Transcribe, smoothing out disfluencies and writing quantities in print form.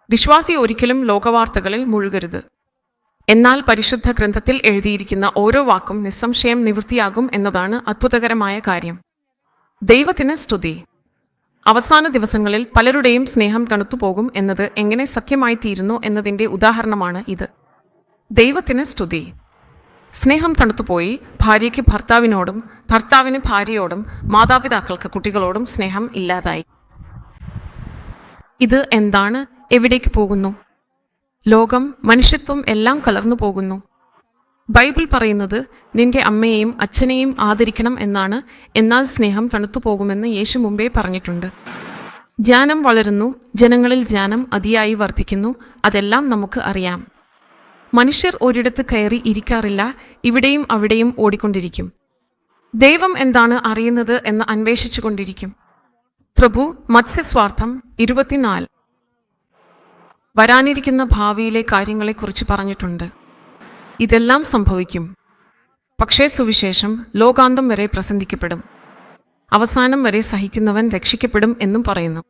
വിശ്വാസി ഒരിക്കലും ലോകവാർത്തകളിൽ മുഴുകരുത്. എന്നാൽ പരിശുദ്ധ ഗ്രന്ഥത്തിൽ എഴുതിയിരിക്കുന്ന ഓരോ വാക്കും നിസ്സംശയം നിവൃത്തിയാകും എന്നതാണ് അത്ഭുതകരമായ കാര്യം. ദൈവത്തിന് സ്തുതി. അവസാന ദിവസങ്ങളിൽ പലരുടെയും സ്നേഹം തണുത്തുപോകും എന്നത് എങ്ങനെ സത്യമായി തീരുന്നു എന്നതിൻ്റെ ഉദാഹരണമാണ് ഇത്. ദൈവത്തിന് സ്തുതി. സ്നേഹം തണുത്തുപോയി. ഭാര്യയ്ക്ക് ഭർത്താവിനോടും, ഭർത്താവിന് ഭാര്യയോടും, മാതാപിതാക്കൾക്ക് കുട്ടികളോടും സ്നേഹം ഇല്ലാതായി. ഇത് എന്താണ്? എവിടേക്ക് പോകുന്നു? ലോകം, മനുഷ്യത്വം എല്ലാം കലർന്നു പോകുന്നു. ബൈബിൾ പറയുന്നത് നിന്റെ അമ്മയെയും അച്ഛനെയും ആദരിക്കണം എന്നാണ്. എന്നാൽ സ്നേഹം തണുത്തു പോകുമെന്ന് യേശു മുമ്പേ പറഞ്ഞിട്ടുണ്ട്. ജ്ഞാനം വളരുന്നു, ജനങ്ങളിൽ ജ്ഞാനം അതിയായി വർദ്ധിക്കുന്നു. അതെല്ലാം നമുക്ക് അറിയാം. മനുഷ്യർ ഒരിടത്ത് കയറി ഇരിക്കാറില്ല, ഇവിടെയും അവിടെയും ഓടിക്കൊണ്ടിരിക്കും. ദൈവം എന്താണ് അറിയുന്നത് എന്ന് അന്വേഷിച്ചു കൊണ്ടിരിക്കും. പ്രഭു മത്സ്യസ്വാർത്ഥം 24 വരാനിരിക്കുന്ന ഭാവിയിലെ കാര്യങ്ങളെക്കുറിച്ച് പറഞ്ഞിട്ടുണ്ട്. ഇതെല്ലാം സംഭവിക്കും. പക്ഷേ സുവിശേഷം ലോകാന്തം വരെ പ്രസംഗിക്കപ്പെടും. അവസാനം വരെ സഹിക്കുന്നവൻ രക്ഷിക്കപ്പെടും എന്നും പറയുന്നു.